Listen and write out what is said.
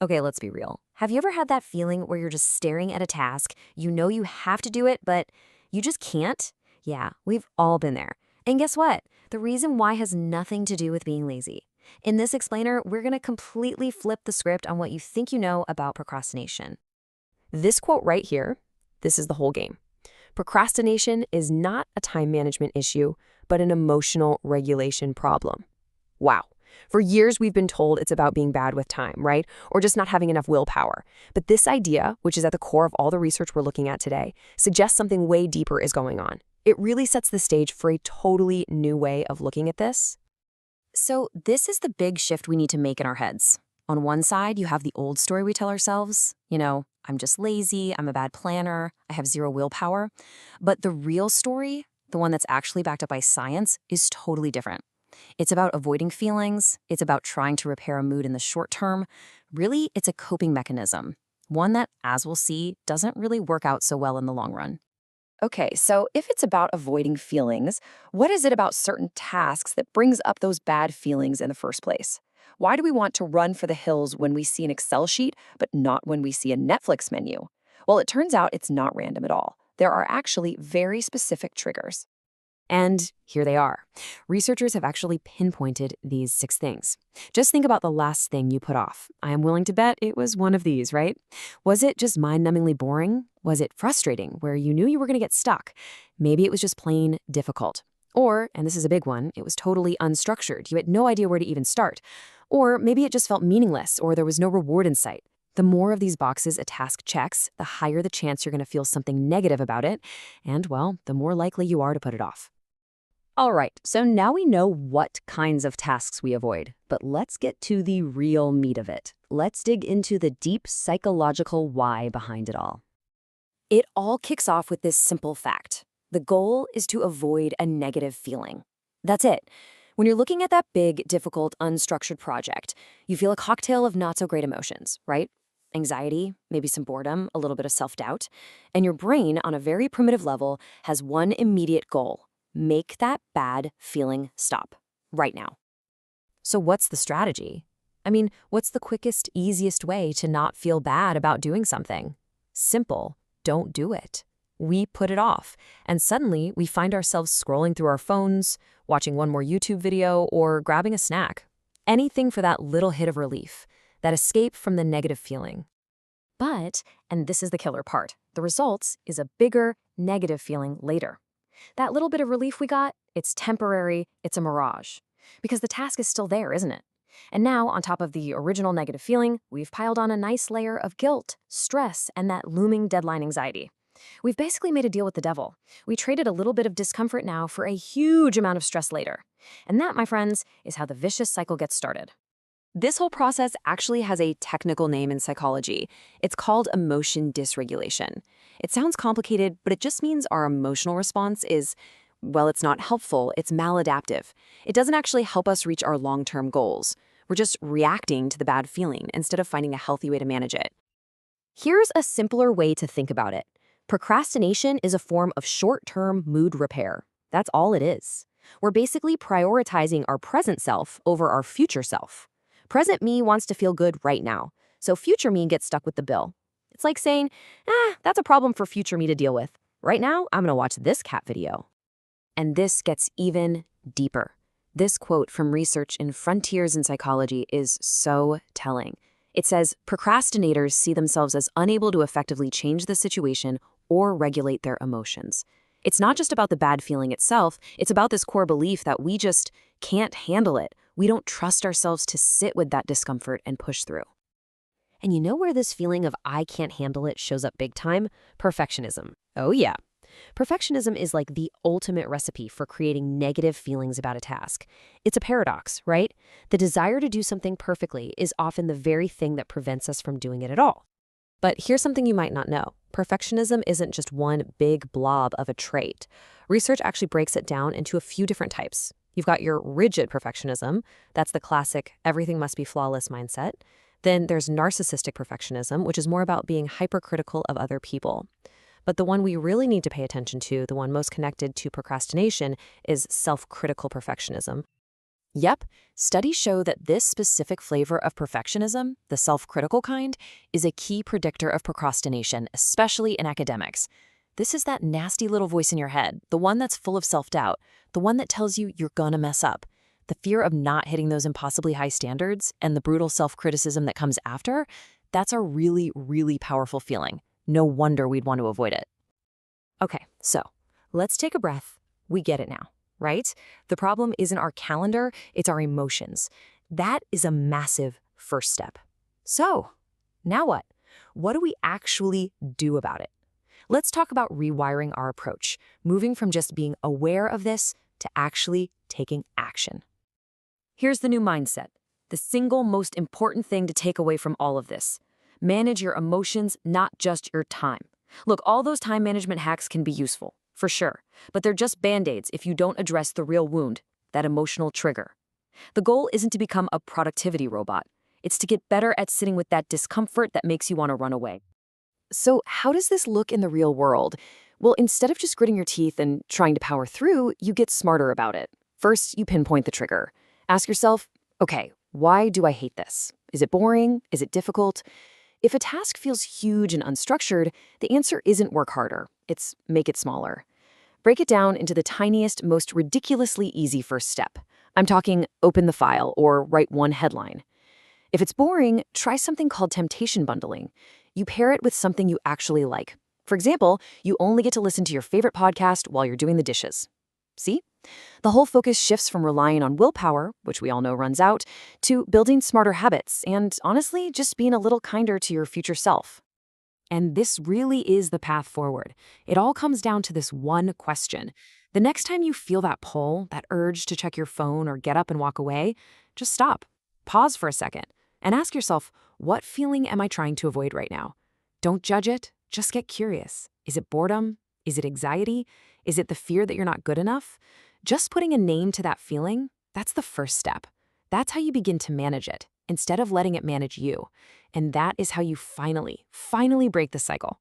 Okay, let's be real. Have you ever had that feeling where you're just staring at a task, you know you have to do it, but you just can't? Yeah, we've all been there. And guess what? The reason why has nothing to do with being lazy. In this explainer, we're going to completely flip the script on what you think you know about procrastination. This quote right here, this is the whole game. Procrastination is not a time management issue, but an emotional regulation problem. Wow. For years, we've been told it's about being bad with time, right? Or just not having enough willpower. But this idea, which is at the core of all the research we're looking at today, suggests something way deeper is going on. It really sets the stage for a totally new way of looking at this. So this is the big shift we need to make in our heads. On one side, you have the old story we tell ourselves. I'm just lazy, I'm a bad planner, I have zero willpower. But the real story, the one that's actually backed up by science, is totally different. It's about avoiding feelings. It's about trying to repair a mood in the short term. Really, it's a coping mechanism, one that, as we'll see, doesn't really work out so well in the long run. Okay, so if it's about avoiding feelings, what is it about certain tasks that brings up those bad feelings in the first place? Why do we want to run for the hills when we see an Excel sheet, but not when we see a Netflix menu? Well, it turns out it's not random at all. There are actually very specific triggers. And here they are. Researchers have actually pinpointed these 6 things. Just think about the last thing you put off. I am willing to bet it was one of these, right? Was it just mind-numbingly boring? Was it frustrating, where you knew you were going to get stuck? Maybe it was just plain difficult. Or, and this is a big one, it was totally unstructured. You had no idea where to even start. Or maybe it just felt meaningless, or there was no reward in sight. The more of these boxes a task checks, the higher the chance you're going to feel something negative about it, and, well, the more likely you are to put it off. All right, so now we know what kinds of tasks we avoid, but let's get to the real meat of it. Let's dig into the deep psychological why behind it all. It all kicks off with this simple fact. The goal is to avoid a negative feeling. That's it. When you're looking at that big, difficult, unstructured project, you feel a cocktail of not-so-great emotions, right? Anxiety, maybe some boredom, a little bit of self-doubt. And your brain, on a very primitive level, has one immediate goal. Make that bad feeling stop, right now. So what's the strategy? What's the quickest, easiest way to not feel bad about doing something? Simple. Don't do it. We put it off, and suddenly we find ourselves scrolling through our phones, watching one more YouTube video, or grabbing a snack. Anything for that little hit of relief, that escape from the negative feeling. But, and this is the killer part, the results is a bigger negative feeling later. That little bit of relief we got, it's temporary, it's a mirage. Because the task is still there, isn't it? And now, on top of the original negative feeling, we've piled on a nice layer of guilt, stress, and that looming deadline anxiety. We've basically made a deal with the devil. We traded a little bit of discomfort now for a huge amount of stress later. And that, my friends, is how the vicious cycle gets started. This whole process actually has a technical name in psychology. It's called emotion dysregulation. It sounds complicated, but it just means our emotional response is, well, it's not helpful, it's maladaptive. It doesn't actually help us reach our long-term goals. We're just reacting to the bad feeling instead of finding a healthy way to manage it. Here's a simpler way to think about it. Procrastination is a form of short-term mood repair. That's all it is. We're basically prioritizing our present self over our future self. Present me wants to feel good right now, so future me gets stuck with the bill. It's like saying, that's a problem for future me to deal with. Right now, I'm gonna watch this cat video. And this gets even deeper. This quote from research in Frontiers in Psychology is so telling. It says, procrastinators see themselves as unable to effectively change the situation or regulate their emotions. It's not just about the bad feeling itself, it's about this core belief that we just can't handle it. We don't trust ourselves to sit with that discomfort and push through. And you know where this feeling of I can't handle it shows up big time? Perfectionism. Oh yeah. Perfectionism is like the ultimate recipe for creating negative feelings about a task. It's a paradox, right? The desire to do something perfectly is often the very thing that prevents us from doing it at all. But here's something you might not know. Perfectionism isn't just one big blob of a trait. Research actually breaks it down into a few different types. You've got your rigid perfectionism. That's the classic everything must be flawless mindset. Then there's narcissistic perfectionism, which is more about being hypercritical of other people. But the one we really need to pay attention to, the one most connected to procrastination, is self-critical perfectionism. Yep, studies show that this specific flavor of perfectionism, the self-critical kind, is a key predictor of procrastination, especially in academics. This is that nasty little voice in your head, the one that's full of self-doubt, the one that tells you you're gonna mess up. The fear of not hitting those impossibly high standards and the brutal self-criticism that comes after, that's a really, really powerful feeling. No wonder we'd want to avoid it. Okay, so let's take a breath. We get it now, right? The problem isn't our calendar, it's our emotions. That is a massive first step. So, now what? What do we actually do about it? Let's talk about rewiring our approach, moving from just being aware of this to actually taking action. Here's the new mindset, the single most important thing to take away from all of this. Manage your emotions, not just your time. Look, all those time management hacks can be useful, for sure, but they're just band-aids if you don't address the real wound, that emotional trigger. The goal isn't to become a productivity robot. It's to get better at sitting with that discomfort that makes you want to run away. So how does this look in the real world? Well, instead of just gritting your teeth and trying to power through, you get smarter about it. First, you pinpoint the trigger. Ask yourself, okay, why do I hate this? Is it boring? Is it difficult? If a task feels huge and unstructured, the answer isn't work harder. It's make it smaller. Break it down into the tiniest, most ridiculously easy first step. I'm talking open the file or write one headline. If it's boring, try something called temptation bundling. You pair it with something you actually like. For example, you only get to listen to your favorite podcast while you're doing the dishes. See? The whole focus shifts from relying on willpower, which we all know runs out, to building smarter habits and, honestly, just being a little kinder to your future self. And this really is the path forward. It all comes down to this one question. The next time you feel that pull, that urge to check your phone or get up and walk away, just stop. Pause for a second and ask yourself, what feeling am I trying to avoid right now? Don't judge it, just get curious. Is it boredom? Is it anxiety? Is it the fear that you're not good enough? Just putting a name to that feeling, that's the first step. That's how you begin to manage it, instead of letting it manage you. And that is how you finally break the cycle.